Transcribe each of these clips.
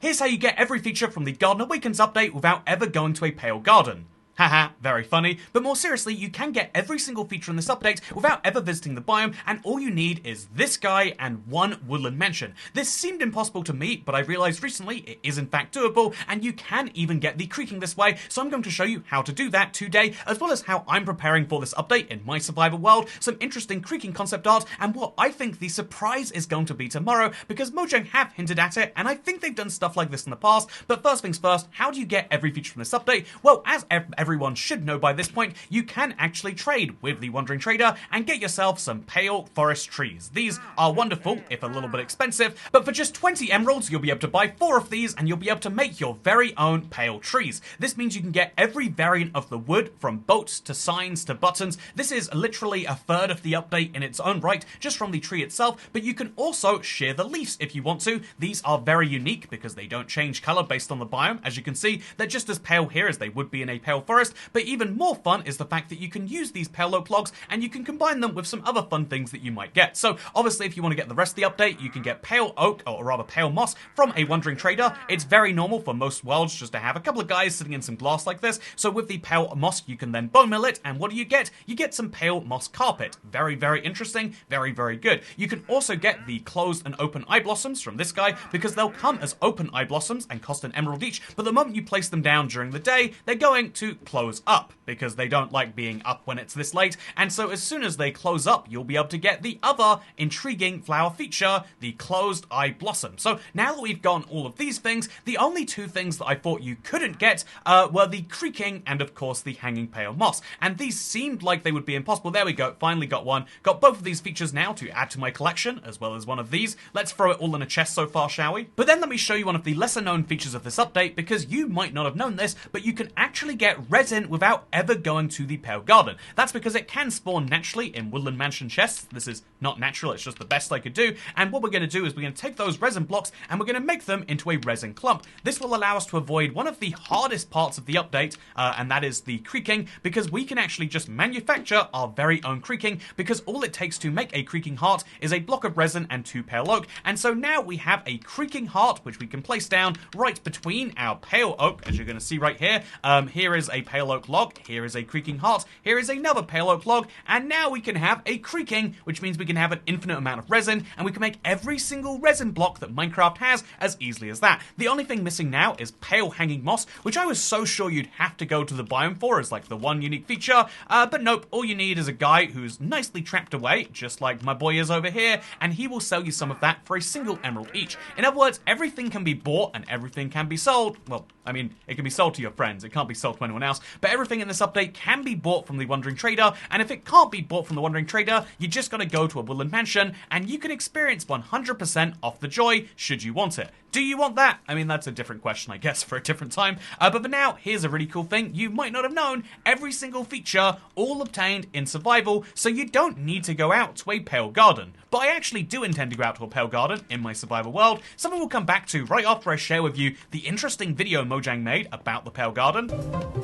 Here's how you get every feature from the Garden Awakens update without ever going to a Pale Garden. Haha, very funny, but more seriously, you can get every single feature in this update without ever visiting the biome, and all you need is this guy and one woodland mansion. This seemed impossible to me, but I realized recently it is in fact doable, and you can even get the creaking this way, so I'm going to show you how to do that today, as well as how I'm preparing for this update in my survival world, some interesting creaking concept art, and what I think the surprise is going to be tomorrow, because Mojang have hinted at it, and I think they've done stuff like this in the past. But first things first, how do you get every feature from this update? Well, as everyone should know by this point, you can actually trade with the Wandering Trader and get yourself some pale forest trees. These are wonderful, if a little bit expensive, but for just 20 emeralds, you'll be able to buy 4 of these and you'll be able to make your very own pale trees. This means you can get every variant of the wood, from boats to signs to buttons. This is literally a third of the update in its own right, just from the tree itself, but you can also shear the leaves if you want to. These are very unique because they don't change color based on the biome. As you can see, they're just as pale here as they would be in a pale forest, but even more fun is the fact that you can use these pale oak logs and you can combine them with some other fun things that you might get. So obviously, if you want to get the rest of the update, you can get pale oak, or rather pale moss, from a Wandering Trader. It's very normal for most worlds just to have a couple of guys sitting in some glass like this. So with the pale moss, you can then bone mill it, and what do you get? You get some pale moss carpet. Very, very interesting. Very, very good. You can also get the closed and open eye blossoms from this guy, because they'll come as open eye blossoms and cost an emerald each, but the moment you place them down during the day, they're going to close up, because they don't like being up when it's this late, and so as soon as they close up, you'll be able to get the other intriguing flower feature, the closed eye blossom. So now that we've gotten all of these things, the only two things that I thought you couldn't get were the creaking and of course the hanging pale moss, and these seemed like they would be impossible. There we go, finally got one. Got both of these features now to add to my collection, as well as one of these. Let's throw it all in a chest so far, shall we? But then let me show you one of the lesser known features of this update, because you might not have known this, but you can actually get resin without ever going to the Pale Garden. That's because it can spawn naturally in Woodland Mansion chests. This is not natural, it's just the best I could do. And what we're going to do is we're going to take those resin blocks and we're going to make them into a resin clump. This will allow us to avoid one of the hardest parts of the update, and that is the creaking, because we can actually just manufacture our very own creaking, because all it takes to make a creaking heart is a block of resin and 2 pale oak. And so now we have a creaking heart, which we can place down right between our pale oak, as you're going to see right here. Here is a pale oak log, here is a creaking heart, here is another pale oak log, and now we can have a creaking, which means we can have an infinite amount of resin, and we can make every single resin block that Minecraft has as easily as that. The only thing missing now is pale hanging moss, which I was so sure you'd have to go to the biome for as like the one unique feature, but nope, all you need is a guy who's nicely trapped away, just like my boy is over here, and he will sell you some of that for a single emerald each. In other words, everything can be bought and everything can be sold. Well, I mean, it can be sold to your friends, it can't be sold to anyone else, but everything in this update can be bought from the Wandering Trader, and if it can't be bought from the Wandering Trader, you just gotta go to a Woodland Mansion, and you can experience 100% off the joy, should you want it. Do you want that? I mean, that's a different question, I guess, for a different time. But for now, here's a really cool thing you might not have known. Every single feature, all obtained in survival, so you don't need to go out to a Pale Garden. But I actually do intend to go out to a Pale Garden in my survival world, something we'll come back to right after I share with you the interesting video Mojang made about the Pale Garden.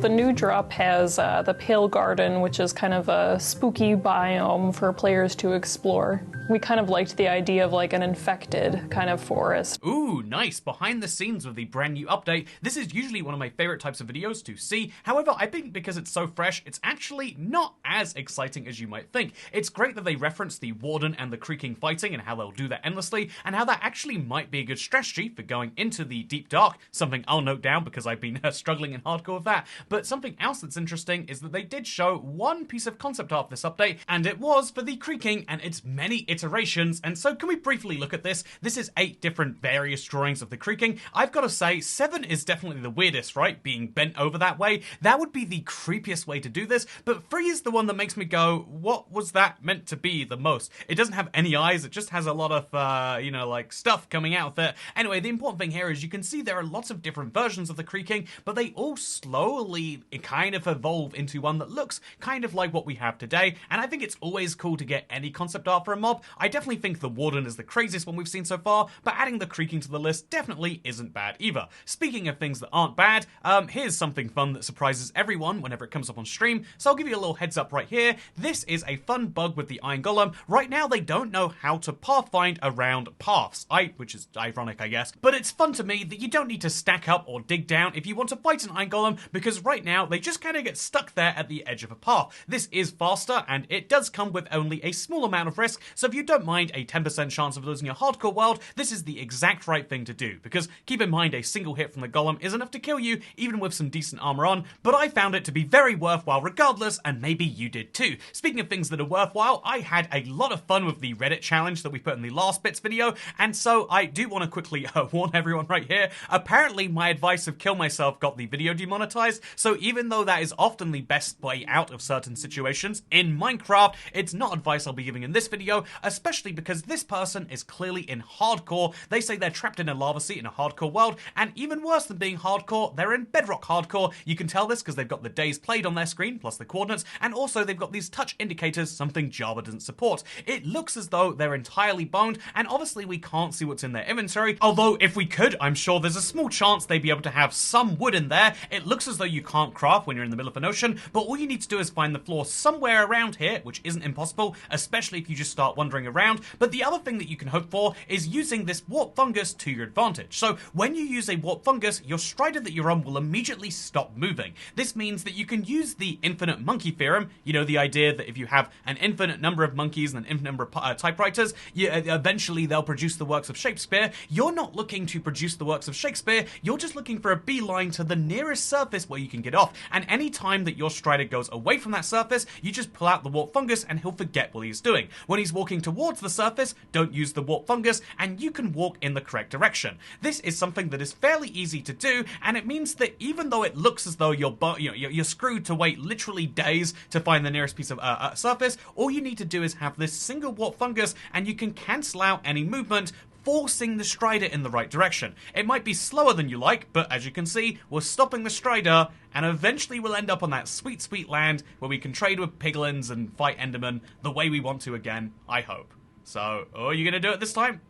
The new drop has the Pale Garden, which is kind of a spooky biome for players to explore. We kind of liked the idea of like an infected kind of forest. Ooh, nice. Behind the scenes of the brand new update. This is usually one of my favorite types of videos to see. However, I think because it's so fresh, it's actually not as exciting as you might think. It's great that they reference the Warden and the creaking fighting and how they'll do that endlessly, and how that actually might be a good strategy for going into the deep dark, something I'll note down because I've been struggling in hardcore with that. But something else that's interesting is that they did show one piece of concept art for this update, and it was for the creaking and its many iterations. And so can we briefly look at this? This is 8 different various drawings of the creaking. I've got to say 7 is definitely the weirdest, right? Being bent over that way. That would be the creepiest way to do this, but 3 is the one that makes me go, what was that meant to be the most? It doesn't have any eyes, it just has a lot of, you know, like stuff coming out of it. Anyway, the important thing here is you can see there are lots of different versions of the creaking, but they all slowly kind of evolve into one that looks kind of like what we have today. And I think it's always cool to get any concept art for a mob, I definitely think the Warden is the craziest one we've seen so far, but adding the creaking to the list definitely isn't bad either. Speaking of things that aren't bad, here's something fun that surprises everyone whenever it comes up on stream, so I'll give you a little heads up right here. This is a fun bug with the Iron Golem. Right now they don't know how to pathfind around paths, which is ironic I guess, but it's fun to me that you don't need to stack up or dig down if you want to fight an Iron Golem, because right now they just kind of get stuck there at the edge of a path. This is faster and it does come with only a small amount of risk, so if you don't mind a 10% chance of losing your hardcore world, this is the exact right thing to do, because keep in mind a single hit from the Golem is enough to kill you even with some decent armor on, but I found it to be very worthwhile regardless, and maybe you did too. Speaking of things that are worthwhile, I had a lot of fun with the Reddit challenge that we put in the last bits video, and so I do want to quickly warn everyone right here. Apparently my advice of kill myself got the video demonetized, so even though that is often the best way out of certain situations in Minecraft, it's not advice I'll be giving in this video, especially because this person is clearly in hardcore. They say they're trapped in a lava sea in a hardcore world, and even worse than being hardcore, they're in Bedrock hardcore. You can tell this because they've got the days played on their screen, plus the coordinates, and also they've got these touch indicators, something Java doesn't support. It looks as though they're entirely boned, and obviously we can't see what's in their inventory, although if we could, I'm sure there's a small chance they'd be able to have some wood in there. It looks as though you can't craft when you're in the middle of an ocean, but all you need to do is find the floor somewhere around here, which isn't impossible, especially if you just start wandering around. But the other thing that you can hope for is using this warp fungus to your advantage. So when you use a warp fungus, your strider that you're on will immediately stop moving. This means that you can use the infinite monkey theorem, you know, the idea that if you have an infinite number of monkeys and an infinite number of typewriters, eventually they'll produce the works of Shakespeare. You're not looking to produce the works of Shakespeare, you're just looking for a beeline to the nearest surface where you can get off, and any time that your strider goes away from that surface, you just pull out the warp fungus and he'll forget what he's doing. When he's walking towards the surface, don't use the warp fungus and you can walk in the correct direction. This is something that is fairly easy to do, and it means that even though it looks as though you're screwed to wait literally days to find the nearest piece of surface, all you need to do is have this single warp fungus and you can cancel out any movement, forcing the strider in the right direction. It might be slower than you like, but as you can see, we're stopping the strider, and eventually we'll end up on that sweet, sweet land where we can trade with piglins and fight Endermen the way we want to again, I hope. So, are you gonna do it this time?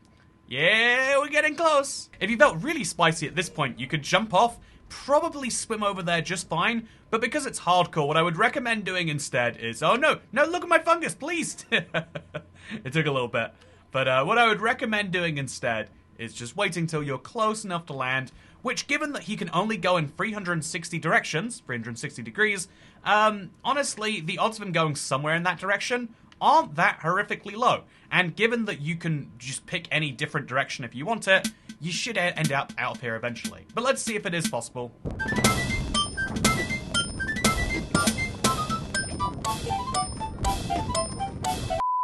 Yeah, we're getting close. If you felt really spicy at this point, you could jump off, probably swim over there just fine, but because it's hardcore, what I would recommend doing instead is, oh no, look at my fungus, please. It took a little bit. But what I would recommend doing instead is just waiting till you're close enough to land, which, given that he can only go in 360 directions, 360 degrees, honestly, the odds of him going somewhere in that direction aren't that horrifically low. And given that you can just pick any different direction if you want it, you should end up out of here eventually. But let's see if it is possible.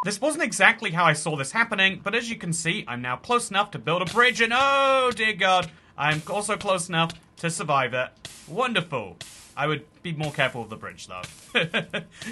This wasn't exactly how I saw this happening, but as you can see, I'm now close enough to build a bridge, and oh dear God, I'm also close enough to survive it. Wonderful. I would be more careful with the bridge, though.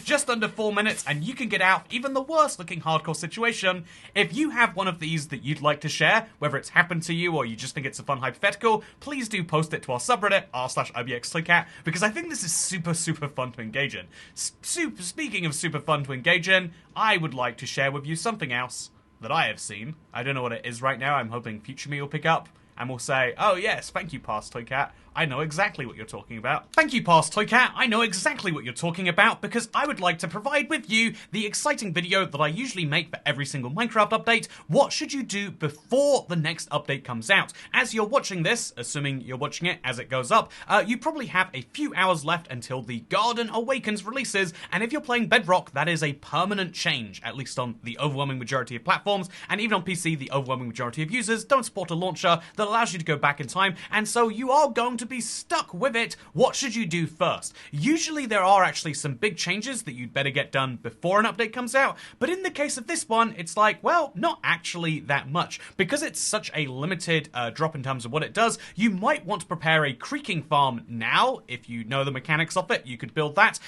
Just under 4 minutes, and you can get out even the worst-looking hardcore situation. If you have one of these that you'd like to share, whether it's happened to you or you just think it's a fun hypothetical, please do post it to our subreddit, r/IBXToycat, because I think this is super, super fun to engage in. Speaking of super fun to engage in, I would like to share with you something else that I have seen. I don't know what it is right now. I'm hoping future me will pick up and will say, oh yes, thank you, Past Toycat. I know exactly what you're talking about. Thank you, Past Toycat. I know exactly what you're talking about, because I would like to provide with you the exciting video that I usually make for every single Minecraft update. What should you do before the next update comes out? As you're watching this, assuming you're watching it as it goes up, you probably have a few hours left until the Garden Awakens releases, and if you're playing Bedrock, that is a permanent change, at least on the overwhelming majority of platforms, and even on PC, the overwhelming majority of users don't support a launcher that allows you to go back in time, and so you are going to be stuck with it. What should you do first? Usually there are actually some big changes that you'd better get done before an update comes out, but in the case of this one, it's like, well, not actually that much. Because it's such a limited drop in terms of what it does, you might want to prepare a creaking farm now. If you know the mechanics of it, you could build that.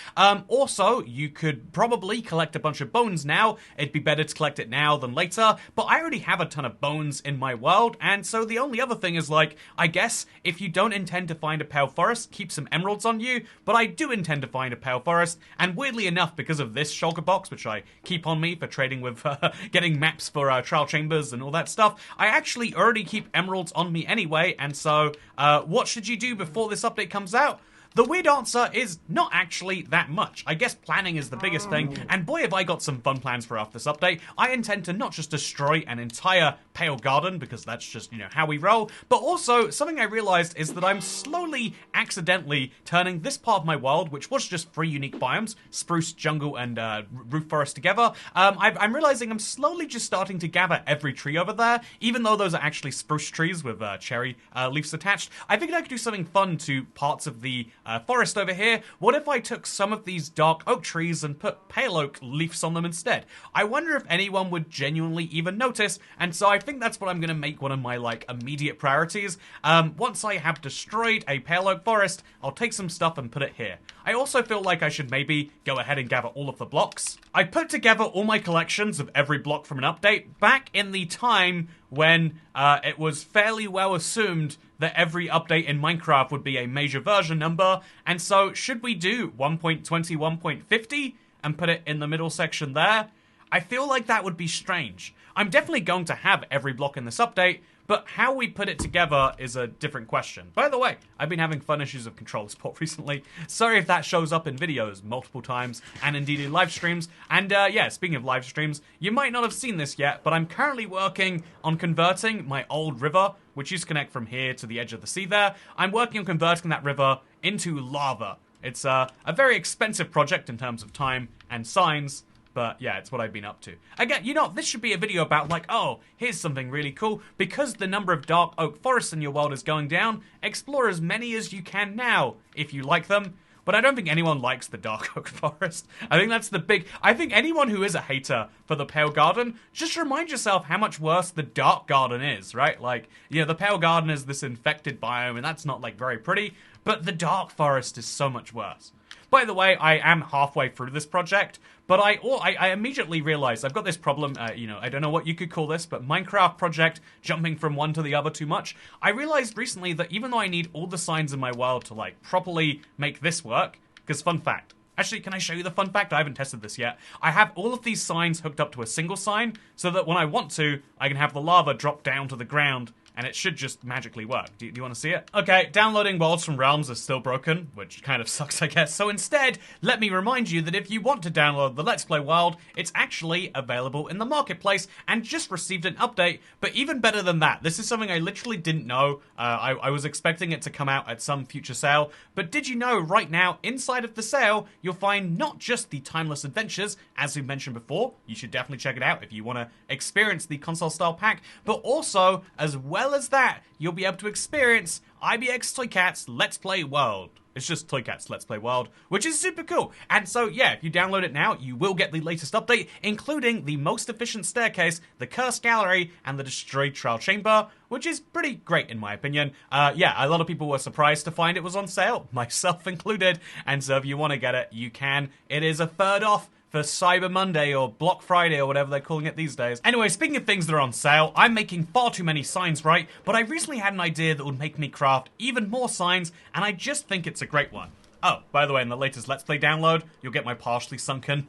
Also, you could probably collect a bunch of bones now. It'd be better to collect it now than later, but I already have a ton of bones in my world, and so the only other thing is, like, I guess if you don't intend intend to find a pale forest, keep some emeralds on you, but I do intend to find a pale forest, and weirdly enough, because of this shulker box, which I keep on me for trading with, getting maps for trial chambers and all that stuff, I actually already keep emeralds on me anyway, and so, what should you do before this update comes out? The weird answer is not actually that much. I guess planning is the biggest thing, and boy have I got some fun plans for after this update. I intend to not just destroy an entire Pale Garden, because that's just, how we roll, but also something I realized is that I'm slowly, accidentally turning this part of my world, which was just 3 unique biomes, spruce, jungle, and roof forest together, I'm realizing I'm slowly just starting to gather every tree over there, even though those are actually spruce trees with cherry leaves attached. I figured I could do something fun to parts of the forest over here. What if I took some of these dark oak trees and put pale oak leaves on them instead? I wonder if anyone would genuinely even notice, and so I think that's what I'm going to make one of my, immediate priorities. Once I have destroyed a pale oak forest, I'll take some stuff and put it here. I also feel like I should maybe go ahead and gather all of the blocks. I put together all my collections of every block from an update back in the time when it was fairly well assumed that every update in Minecraft would be a major version number, and so should we do 1.20, 1.50 and put it in the middle section there? I feel like that would be strange. I'm definitely going to have every block in this update, but how we put it together is a different question. By the way, I've been having fun issues of controller support recently. Sorry if that shows up in videos multiple times, and indeed in live streams. And yeah, speaking of live streams, you might not have seen this yet, but I'm currently working on converting my old river, which used to connect from here to the edge of the sea there. I'm working on converting that river into lava. It's a very expensive project in terms of time and signs, but yeah, it's what I've been up to. Again, this should be a video about oh, here's something really cool. Because the number of dark oak forests in your world is going down, explore as many as you can now, if you like them. But I don't think anyone likes the dark oak forest. I think that's I think anyone who is a hater for the Pale Garden, just remind yourself how much worse the Dark Garden is, right? The Pale Garden is this infected biome, and that's not, very pretty. But the Dark Forest is so much worse. By the way, I am halfway through this project, but I immediately realized I've got this problem, I don't know what you could call this, but Minecraft project jumping from one to the other too much. I realized recently that even though I need all the signs in my world to, properly make this work, because fun fact, actually, can I show you the fun fact? I haven't tested this yet. I have all of these signs hooked up to a single sign, so that when I want to, I can have the lava drop down to the ground, and it should just magically work. Do you want to see it? Okay, downloading worlds from Realms is still broken, which kind of sucks, I guess. So instead, let me remind you that if you want to download the Let's Play world, it's actually available in the marketplace and just received an update. But even better than that, this is something I literally didn't know. I was expecting it to come out at some future sale. But did you know right now, inside of the sale, you'll find not just the Timeless Adventures, as we mentioned before, you should definitely check it out if you want to experience the console-style pack, but also, as well as that, you'll be able to experience IBX Toycat's Let's Play World. It's just Toycat's Let's Play World, which is super cool. And so, yeah, if you download it now, you will get the latest update, including the most efficient staircase, the Cursed Gallery, and the Destroyed Trial Chamber, which is pretty great in my opinion. Yeah, a lot of people were surprised to find it was on sale, myself included. And so if you want to get it, you can. It is a third off for Cyber Monday or Block Friday or whatever they're calling it these days. Anyway, speaking of things that are on sale, I'm making far too many signs, right? But I recently had an idea that would make me craft even more signs, and I just think it's a great one. Oh, by the way, in the latest Let's Play download, you'll get my partially sunken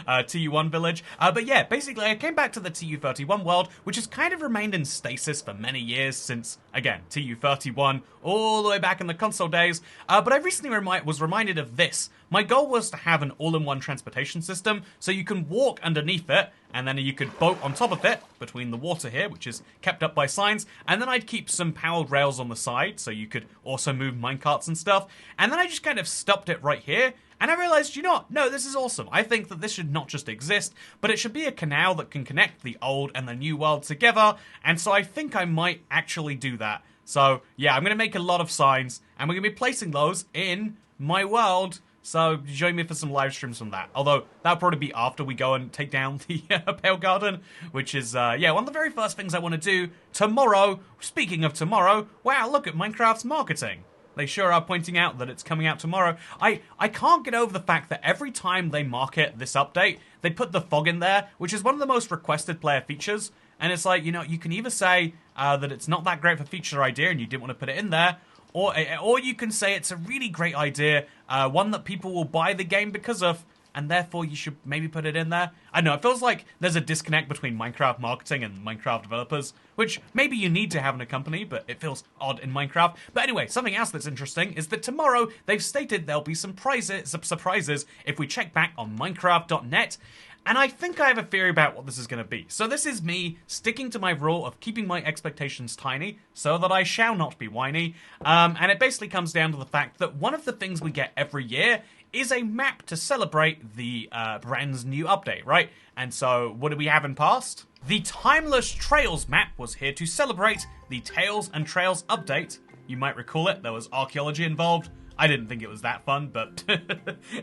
TU1 village. But yeah, basically, I came back to the TU31 world, which has kind of remained in stasis for many years since, again, TU31, all the way back in the console days. But I recently was reminded of this. My goal was to have an all-in-one transportation system, so you can walk underneath it, and then you could boat on top of it, between the water here, which is kept up by signs, and then I'd keep some powered rails on the side, so you could also move minecarts and stuff, and then I just kind of stopped it right here, and I realized, no, this is awesome. I think that this should not just exist, but it should be a canal that can connect the old and the new world together, and so I think I might actually do that. So, yeah, I'm going to make a lot of signs, and we're going to be placing those in my world. So join me for some live streams from that. Although, that'll probably be after we go and take down the Pale Garden, which is, yeah, one of the very first things I want to do tomorrow. Speaking of tomorrow, wow, look at Minecraft's marketing. They sure are pointing out that it's coming out tomorrow. I can't get over the fact that every time they market this update, they put the fog in there, which is one of the most requested player features. And it's like, you can either say that it's not that great of a feature idea and you didn't want to put it in there, Or you can say it's a really great idea, one that people will buy the game because of, and therefore you should maybe put it in there. I don't know, it feels like there's a disconnect between Minecraft marketing and Minecraft developers, which maybe you need to have in a company, but it feels odd in Minecraft. But anyway, something else that's interesting is that tomorrow they've stated there'll be some surprises if we check back on Minecraft.net. And I think I have a theory about what this is going to be. So this is me sticking to my rule of keeping my expectations tiny so that I shall not be whiny. And it basically comes down to the fact that one of the things we get every year is a map to celebrate the brand's new update, right? And so what did we have in past? The Timeless Trails map was here to celebrate the Tales and Trails update. You might recall it, there was archaeology involved. I didn't think it was that fun, but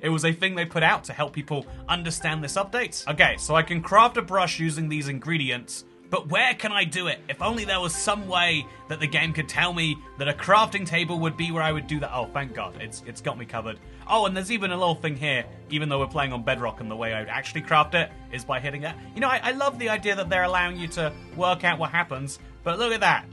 it was a thing they put out to help people understand this update. Okay, so I can craft a brush using these ingredients, but where can I do it? If only there was some way that the game could tell me that a crafting table would be where I would do that. Oh, thank God, it's got me covered. Oh, and there's even a little thing here, even though we're playing on Bedrock, and the way I would actually craft it is by hitting that. You know, I love the idea that they're allowing you to work out what happens, but look at that.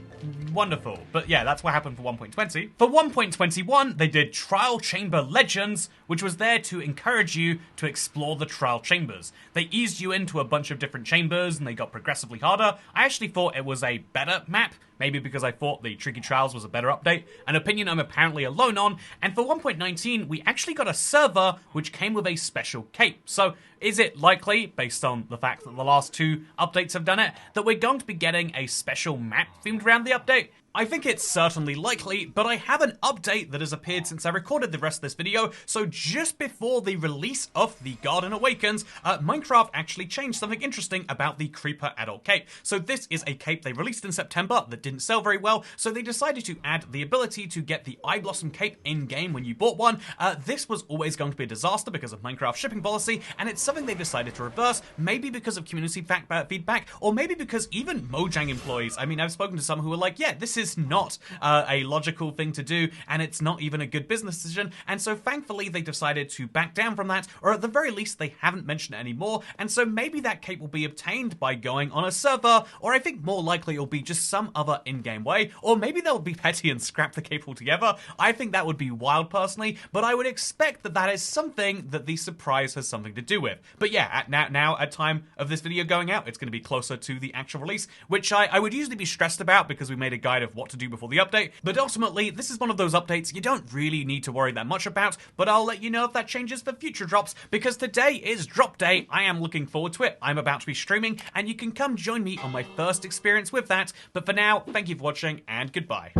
Wonderful. But yeah, that's what happened for 1.20. For 1.21, they did Trial Chamber Legends, which was there to encourage you to explore the trial chambers. They eased you into a bunch of different chambers, and they got progressively harder. I actually thought it was a better map, maybe because I thought the Tricky Trials was a better update, an opinion I'm apparently alone on. And for 1.19, we actually got a server which came with a special cape. So is it likely, based on the fact that the last two updates have done it, that we're going to be getting a special map themed around the update? I think it's certainly likely, but I have an update that has appeared since I recorded the rest of this video. So just before the release of the Garden Awakens, Minecraft actually changed something interesting about the Creeper Adult Cape. So this is a cape they released in September that didn't sell very well, so they decided to add the ability to get the Eye Blossom cape in-game when you bought one. This was always going to be a disaster because of Minecraft's shipping policy, and it's something they decided to reverse, maybe because of community feedback, or maybe because even Mojang employees, I mean, I've spoken to some who were like, yeah, this is not a logical thing to do, and it's not even a good business decision, and so thankfully they decided to back down from that, or at the very least they haven't mentioned it anymore, and so maybe that cape will be obtained by going on a server, or I think more likely it'll be just some other in-game way, or maybe they'll be petty and scrap the cape altogether. I think that would be wild personally, but I would expect that that is something that the surprise has something to do with. But yeah, now at time of this video going out, it's going to be closer to the actual release, which I would usually be stressed about because we made a guide of what to do before the update, but ultimately this is one of those updates you don't really need to worry that much about, but I'll let you know if that changes for future drops, because today is drop day. I am looking forward to it. I'm about to be streaming, and you can come join me on my first experience with that, but for now, thank you for watching, and goodbye.